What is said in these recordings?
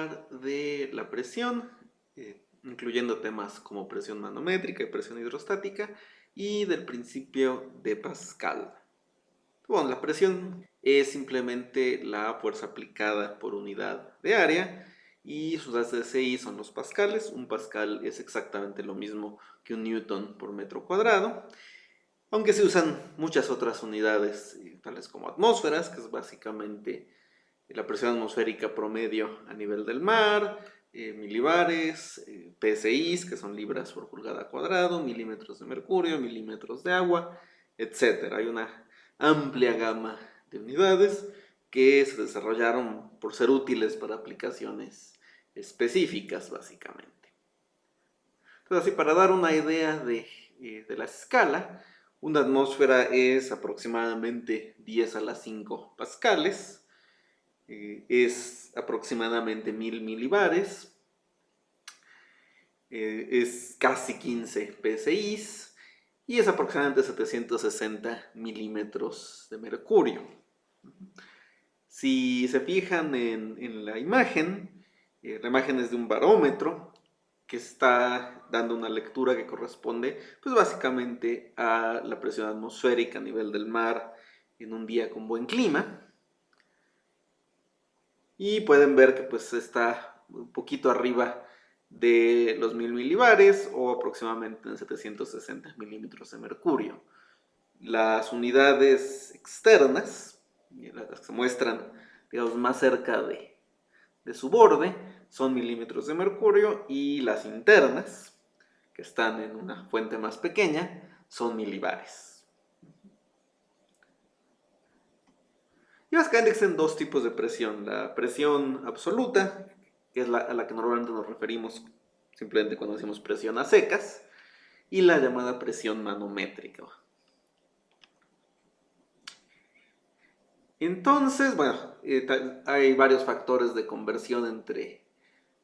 de la presión, incluyendo temas como presión manométrica y presión hidrostática, y del principio de Pascal. Bueno, la presión es simplemente la fuerza aplicada por unidad de área y sus ACSI son los pascales. Un pascal es exactamente lo mismo que un newton por metro cuadrado, aunque se usan muchas otras unidades, tales como atmósferas, que es básicamente la presión atmosférica promedio a nivel del mar, milibares, PSIs, que son libras por pulgada cuadrado, milímetros de mercurio, milímetros de agua, etc. Hay una amplia gama de unidades que se desarrollaron por ser útiles para aplicaciones específicas, básicamente. Entonces, así para dar una idea de la escala, una atmósfera es aproximadamente 10 a la 5 pascales, es aproximadamente 1000 milibares, es casi 15 PSIs y es aproximadamente 760 milímetros de mercurio. Si se fijan en la imagen es de un barómetro que está dando una lectura que corresponde pues básicamente a la presión atmosférica a nivel del mar en un día con buen clima. Y pueden ver que pues está un poquito arriba de los 1000 milibares o aproximadamente en 760 milímetros de mercurio. Las unidades externas, las que se muestran digamos, más cerca de su borde, son milímetros de mercurio, y las internas, que están en una fuente más pequeña, son milibares. Y básicamente existen dos tipos de presión: la presión absoluta, que es a la que normalmente nos referimos simplemente cuando decimos presión a secas, y la llamada presión manométrica. Entonces, bueno, hay varios factores de conversión entre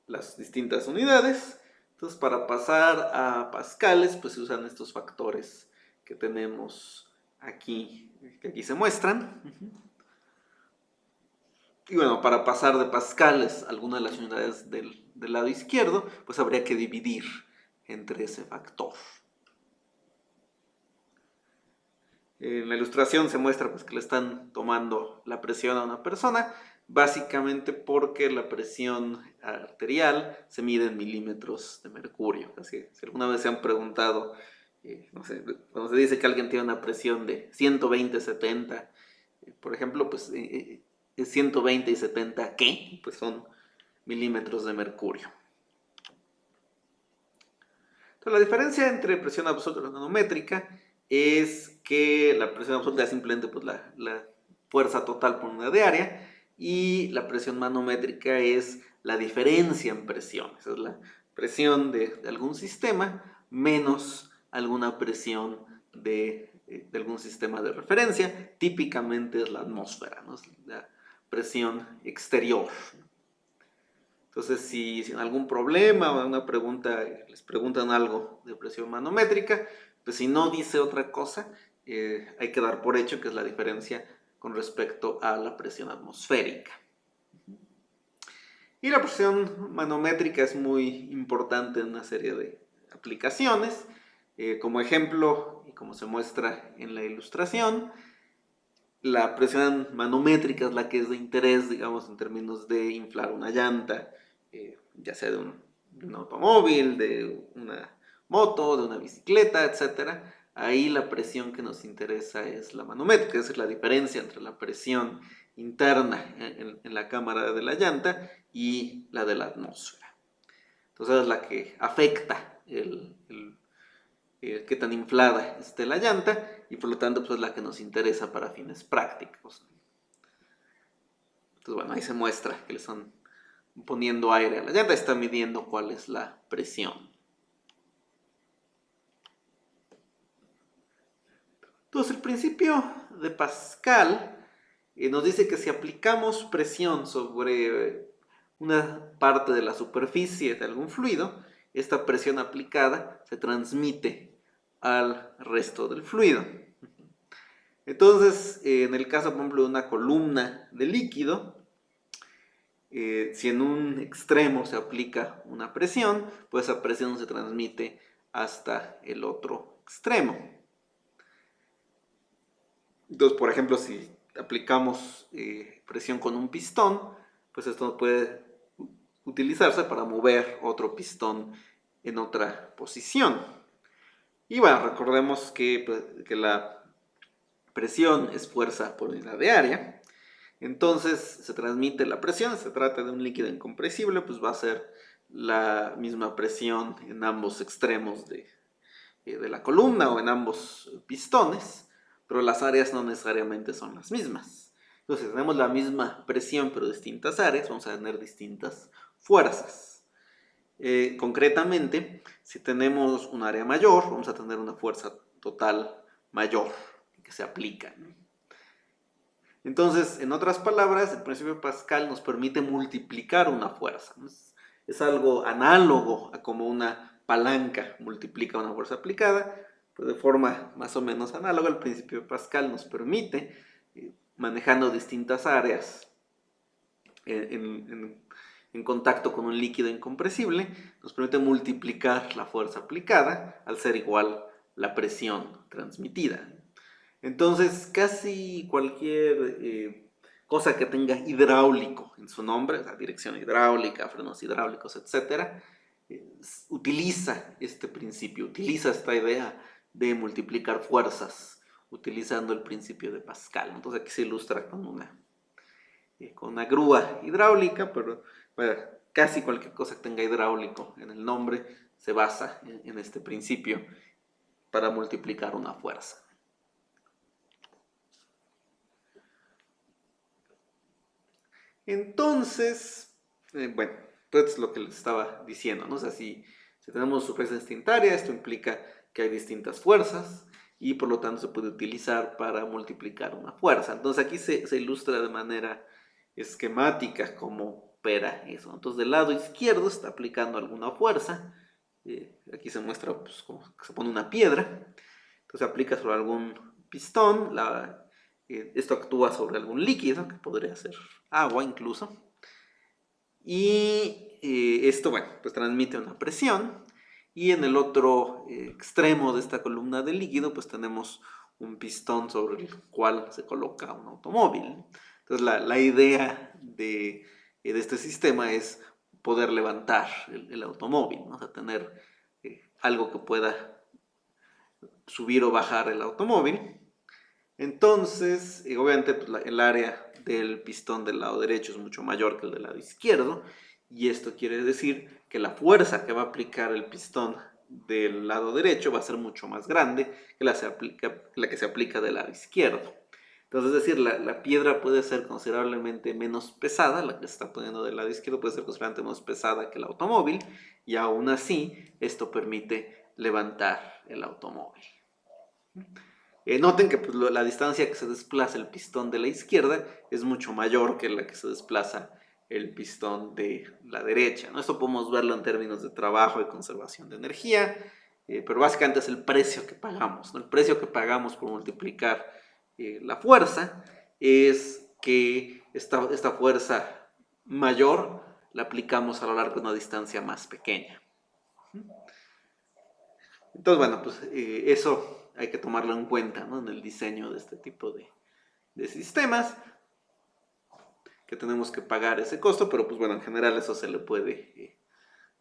las distintas unidades. Entonces, para pasar a pascales, pues se usan estos factores que tenemos aquí, que aquí se muestran. Y bueno, para pasar de pascales a alguna de las unidades del lado izquierdo, pues habría que dividir entre ese factor. En la ilustración se muestra pues, que le están tomando la presión a una persona, básicamente porque la presión arterial se mide en milímetros de mercurio. Así que si alguna vez se han preguntado, no sé, cuando se dice que alguien tiene una presión de 120/70, por ejemplo, pues 120 y 70, ¿qué? Pues son milímetros de mercurio. Entonces, la diferencia entre presión absoluta y manométrica es que la presión absoluta es simplemente pues, la fuerza total por unidad de área, y la presión manométrica es la diferencia en presión. Esa es la presión de algún sistema menos alguna presión de algún sistema de referencia. Típicamente es la atmósfera, ¿no? Es la presión exterior. Entonces, si en algún problema o una pregunta les preguntan algo de presión manométrica, pues si no dice otra cosa, hay que dar por hecho que es la diferencia con respecto a la presión atmosférica. Y la presión manométrica es muy importante en una serie de aplicaciones. Como ejemplo, y como se muestra en la ilustración, la presión manométrica es la que es de interés, digamos, en términos de inflar una llanta, ya sea de un automóvil, de una moto, de una bicicleta, etc. Ahí la presión que nos interesa es la manométrica, es decir, la diferencia entre la presión interna en la cámara de la llanta y la de la atmósfera. Entonces es la que afecta qué tan inflada esté la llanta, y por lo tanto pues, es la que nos interesa para fines prácticos. Entonces bueno, ahí se muestra que le están poniendo aire a la llanta, está midiendo cuál es la presión. Entonces el principio de Pascal nos dice que si aplicamos presión sobre una parte de la superficie de algún fluido, esta presión aplicada se transmite al resto del fluido. Entonces, en el caso, por ejemplo, de una columna de líquido, si en un extremo se aplica una presión, pues esa presión se transmite hasta el otro extremo. Entonces, por ejemplo, si aplicamos presión con un pistón, pues esto puede utilizarse para mover otro pistón en otra posición. Y bueno, recordemos que la presión es fuerza por unidad de área. Entonces se transmite la presión, se trata de un líquido incompresible, pues va a ser la misma presión en ambos extremos de la columna o en ambos pistones, pero las áreas no necesariamente son las mismas. Entonces, si tenemos la misma presión pero distintas áreas, vamos a tener distintas fuerzas. Concretamente, si tenemos un área mayor, vamos a tener una fuerza total mayor que se aplica, ¿no? Entonces, en otras palabras, el principio de Pascal nos permite multiplicar una fuerza. Es algo análogo a como una palanca multiplica una fuerza aplicada, pues de forma más o menos análoga, el principio de Pascal nos permite, manejando distintas áreas en contacto con un líquido incompresible, nos permite multiplicar la fuerza aplicada al ser igual la presión transmitida. Entonces, casi cualquier cosa que tenga hidráulico en su nombre, o sea, dirección hidráulica, frenos hidráulicos, etc., utiliza este principio, utiliza esta idea de multiplicar fuerzas utilizando el principio de Pascal. Entonces aquí se ilustra con una grúa hidráulica, pero bueno, casi cualquier cosa que tenga hidráulico en el nombre se basa en este principio para multiplicar una fuerza. Entonces, bueno, esto es lo que les estaba diciendo, ¿no? O sea, si tenemos superficie instantánea, esto implica que hay distintas fuerzas y por lo tanto se puede utilizar para multiplicar una fuerza. Entonces aquí se ilustra de manera esquemática cómo opera eso. Entonces del lado izquierdo está aplicando alguna fuerza. Aquí se muestra pues, como que se pone una piedra. Entonces se aplica sobre algún pistón. Esto actúa sobre algún líquido, que podría ser agua incluso. Y esto, bueno, pues transmite una presión. Y en el otro extremo de esta columna de líquido, pues tenemos un pistón sobre el cual se coloca un automóvil. Entonces la idea de este sistema es poder levantar el automóvil, ¿no? O sea, tener algo que pueda subir o bajar el automóvil. Entonces, obviamente pues, el área del pistón del lado derecho es mucho mayor que el del lado izquierdo, y esto quiere decir que la fuerza que va a aplicar el pistón del lado derecho va a ser mucho más grande que la que se aplica del lado izquierdo. Entonces, es decir, la piedra puede ser considerablemente menos pesada, la que se está poniendo del lado izquierdo puede ser considerablemente menos pesada que el automóvil, y aún así esto permite levantar el automóvil. Noten que pues, la distancia que se desplaza el pistón de la izquierda es mucho mayor que la que se desplaza el pistón de la derecha, ¿no? Esto podemos verlo en términos de trabajo y conservación de energía, pero básicamente es el precio que pagamos, ¿no? El precio que pagamos por multiplicar la fuerza es que esta fuerza mayor la aplicamos a lo largo de una distancia más pequeña. Entonces, bueno, pues eso hay que tomarlo en cuenta, ¿no? En el diseño de este tipo de sistemas, que tenemos que pagar ese costo, pero pues bueno, en general eso se le puede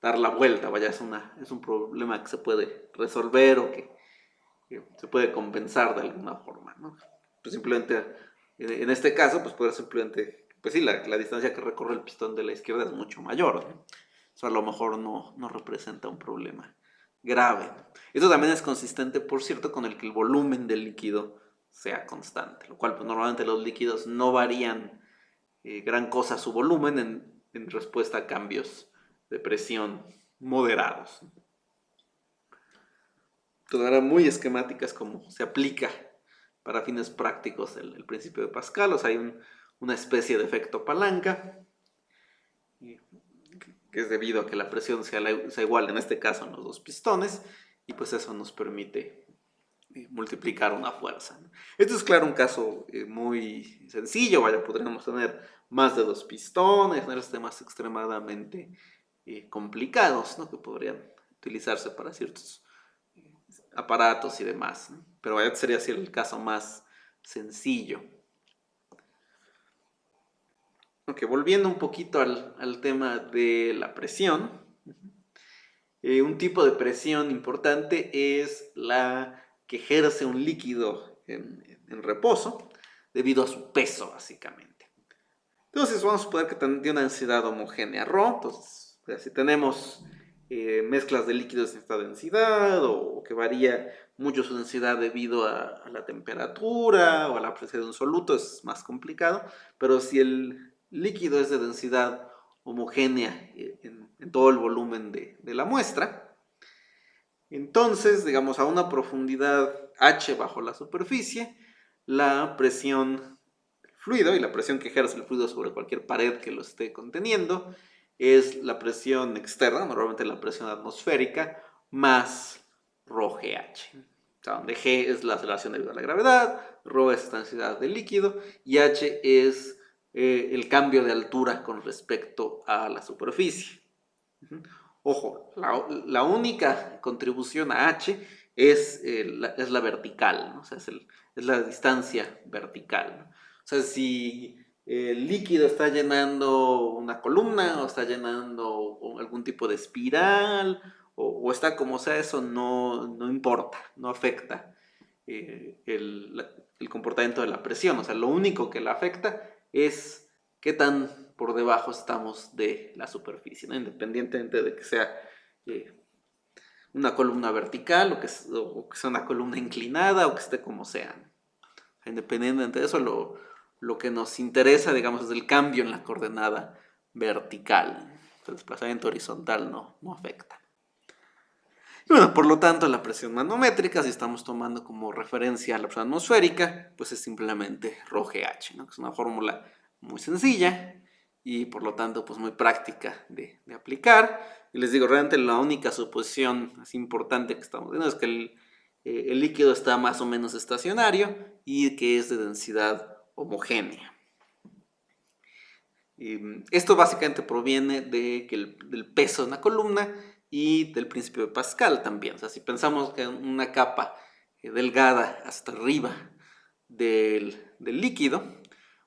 dar la vuelta, vaya, es un problema que se puede resolver o que se puede compensar de alguna forma, ¿no? Pues simplemente, en este caso, pues puede simplemente, pues sí, la distancia que recorre el pistón de la izquierda es mucho mayor, ¿no? Eso a lo mejor no representa un problema grave. Esto también es consistente, por cierto, con el que el volumen del líquido sea constante, lo cual pues, normalmente los líquidos no varían gran cosa su volumen en respuesta a cambios de presión moderados. Entonces, ahora muy esquemáticas como se aplica para fines prácticos el principio de Pascal. O sea, hay una especie de efecto palanca, que es debido a que la presión sea igual, en este caso, en los dos pistones, y pues eso nos permite multiplicar una fuerza, ¿no? Esto es, claro, un caso muy sencillo. Vaya, podríamos tener más de 2 pistones, tener sistemas extremadamente complicados, ¿no? Que podrían utilizarse para ciertos aparatos y demás, ¿no? Pero vaya, sería así el caso más sencillo. Ok, volviendo un poquito al tema de la presión. Un tipo de presión importante es la que ejerce un líquido en reposo debido a su peso, básicamente. Entonces vamos a suponer que tiene una densidad homogénea ρ. Entonces, si tenemos mezclas de líquidos de esta densidad, o que varía mucho su densidad debido a la temperatura o a la presencia de un soluto, es más complicado. Pero si el líquido es de densidad homogénea en todo el volumen de la muestra, entonces, digamos, a una profundidad h bajo la superficie, la presión del fluido y la presión que ejerce el fluido sobre cualquier pared que lo esté conteniendo es la presión externa, normalmente la presión atmosférica, más ρgh. O sea, donde g es la aceleración debido a la gravedad, ρ es la densidad del líquido y h es el cambio de altura con respecto a la superficie. Ojo, la única contribución a h es la vertical, ¿no? O sea, es la distancia vertical, ¿no? O sea, si el líquido está llenando una columna o está llenando algún tipo de espiral o está como sea, eso no importa, no afecta el comportamiento de la presión. O sea, lo único que la afecta es qué tan por debajo estamos de la superficie, ¿no? Independientemente de que sea una columna vertical o que sea una columna inclinada o que esté como sea. Independientemente de eso, lo que nos interesa, digamos, es el cambio en la coordenada vertical. El desplazamiento horizontal no afecta. Y bueno, por lo tanto, la presión manométrica, si estamos tomando como referencia la presión atmosférica, pues es simplemente ρgh, ¿no? Que es una fórmula muy sencilla y por lo tanto pues muy práctica de aplicar. Y les digo, realmente la única suposición así importante que estamos viendo es que el líquido está más o menos estacionario y que es de densidad homogénea. Esto básicamente proviene del peso de una columna y del principio de Pascal también. O sea, si pensamos que una capa delgada hasta arriba del líquido,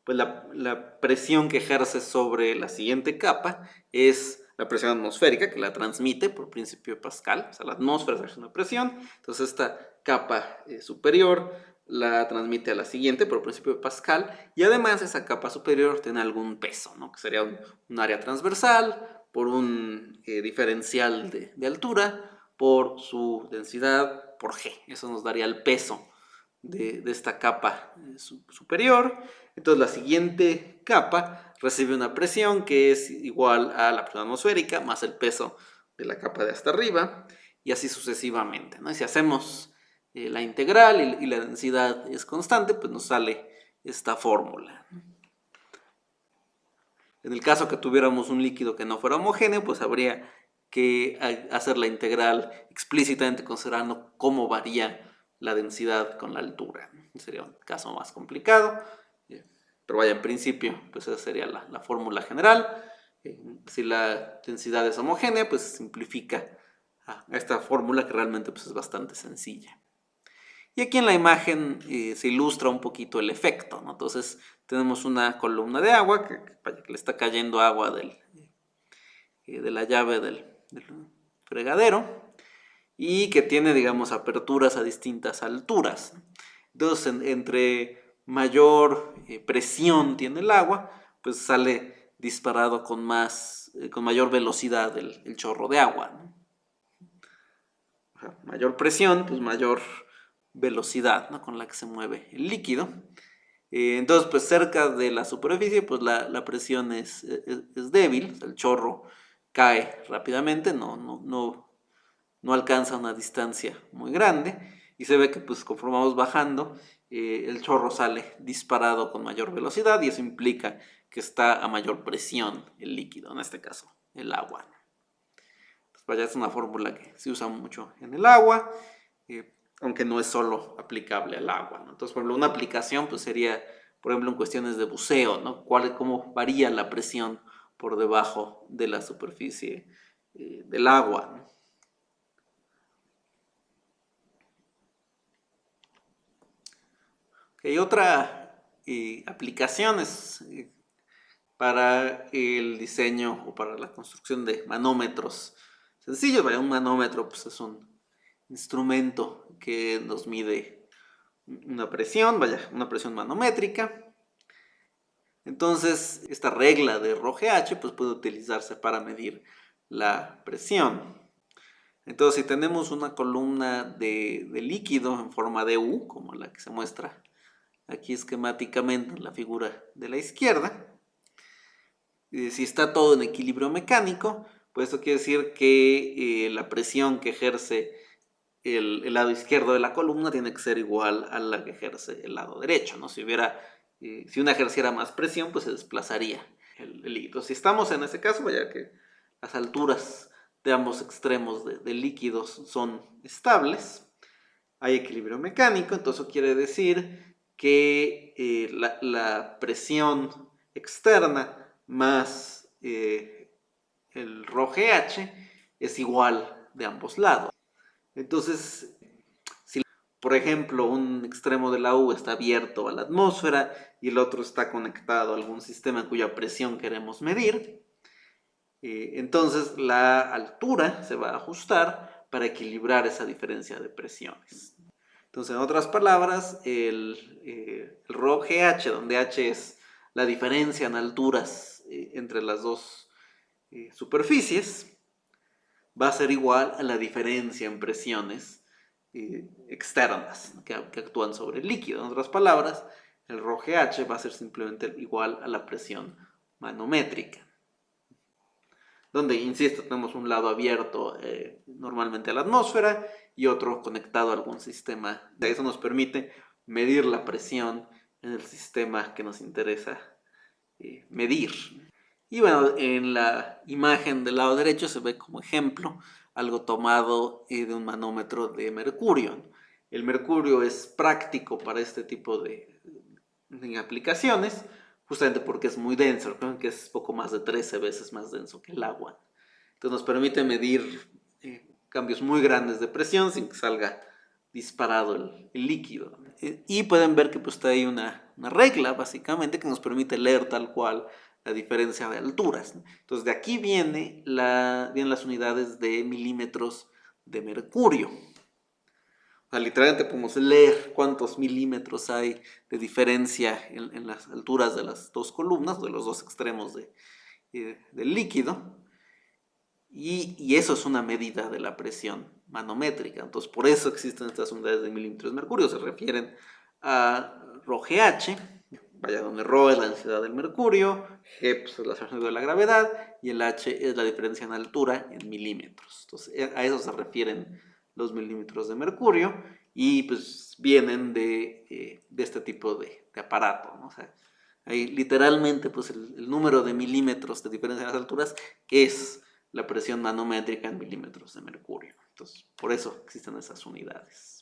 pues la presión que ejerce sobre la siguiente capa es la presión atmosférica, que la transmite por principio de Pascal. O sea, la atmósfera es una presión, entonces esta capa superior la transmite a la siguiente por principio de Pascal, y además esa capa superior tiene algún peso, ¿no? Que sería un área transversal por un diferencial de altura por su densidad por g. Eso nos daría el peso de esta capa superior. Entonces la siguiente capa recibe una presión que es igual a la presión atmosférica más el peso de la capa de hasta arriba, y así sucesivamente, ¿no? Y si hacemos la integral y la densidad es constante, pues nos sale esta fórmula. En el caso que tuviéramos un líquido que no fuera homogéneo, pues habría que hacer la integral explícitamente considerando cómo varía la densidad con la altura. Sería un caso más complicado, pero vaya, en principio, pues esa sería la fórmula general. Si la densidad es homogénea, pues se simplifica a esta fórmula que realmente pues, es bastante sencilla. Y aquí en la imagen se ilustra un poquito el efecto, ¿no? Entonces tenemos una columna de agua que le está cayendo agua de la llave del fregadero y que tiene, digamos, aperturas a distintas alturas. Entonces, entre mayor presión tiene el agua, pues sale disparado con mayor velocidad el chorro de agua, ¿no? O sea, mayor presión, pues mayor velocidad, ¿no? Con la que se mueve el líquido. Entonces, pues cerca de la superficie, pues la presión es débil, o sea, el chorro cae rápidamente, no alcanza una distancia muy grande, y se ve que pues conforme vamos bajando, el chorro sale disparado con mayor velocidad, y eso implica que está a mayor presión el líquido, en este caso el agua. Pues vaya, es una fórmula que se usa mucho en el agua. aunque no es solo aplicable al agua, ¿no? Entonces, por ejemplo, una aplicación pues sería, por ejemplo, en cuestiones de buceo, ¿no? Cómo varía la presión por debajo de la superficie del agua, ¿no? Hay otra aplicación es para el diseño o para la construcción de manómetros sencillos. Un manómetro pues, es un instrumento que nos mide una presión, una presión manométrica. Entonces, esta regla de Rho-GH pues, puede utilizarse para medir la presión. Entonces, si tenemos una columna de líquido en forma de U, como la que se muestra aquí esquemáticamente en la figura de la izquierda, si está todo en equilibrio mecánico, pues esto quiere decir que la presión que ejerce el lado izquierdo de la columna tiene que ser igual a la que ejerce el lado derecho, ¿no? Si una ejerciera más presión, pues se desplazaría el líquido. Si estamos en ese caso, vaya que las alturas de ambos extremos del líquido son estables, hay equilibrio mecánico, entonces eso quiere decir que la presión externa más el Rho-GH es igual de ambos lados. Entonces, si por ejemplo un extremo de la U está abierto a la atmósfera y el otro está conectado a algún sistema cuya presión queremos medir, entonces la altura se va a ajustar para equilibrar esa diferencia de presiones. Entonces, en otras palabras, el Rho-GH, donde H es la diferencia en alturas entre las dos superficies, va a ser igual a la diferencia en presiones externas que actúan sobre el líquido. En otras palabras, el Rho-GH va a ser simplemente igual a la presión manométrica. Donde, insisto, tenemos un lado abierto normalmente a la atmósfera y otro conectado a algún sistema. Eso nos permite medir la presión en el sistema que nos interesa medir. Y bueno, en la imagen del lado derecho se ve como ejemplo algo tomado de un manómetro de mercurio. El mercurio es práctico para este tipo de aplicaciones, justamente porque es muy denso, que es poco más de 13 veces más denso que el agua. Entonces nos permite medir cambios muy grandes de presión sin que salga disparado el líquido. Y pueden ver que pues, está ahí una regla, básicamente, que nos permite leer tal cual la diferencia de alturas. Entonces de aquí vienen las unidades de milímetros de mercurio. O sea, literalmente podemos leer cuántos milímetros hay de diferencia en las alturas de las dos columnas, de los dos extremos del líquido. Y eso es una medida de la presión manométrica. Entonces, por eso existen estas unidades de milímetros de mercurio. Se refieren a Rho-GH, vaya, donde Rho es la densidad del mercurio, G pues, es la aceleración de la gravedad y el H es la diferencia en altura en milímetros. Entonces, a eso se refieren los milímetros de mercurio y pues vienen de este tipo de aparato, ¿no? O sea, ahí literalmente pues el número de milímetros de diferencia en las alturas es la presión manométrica en milímetros de mercurio. Entonces, por eso existen esas unidades.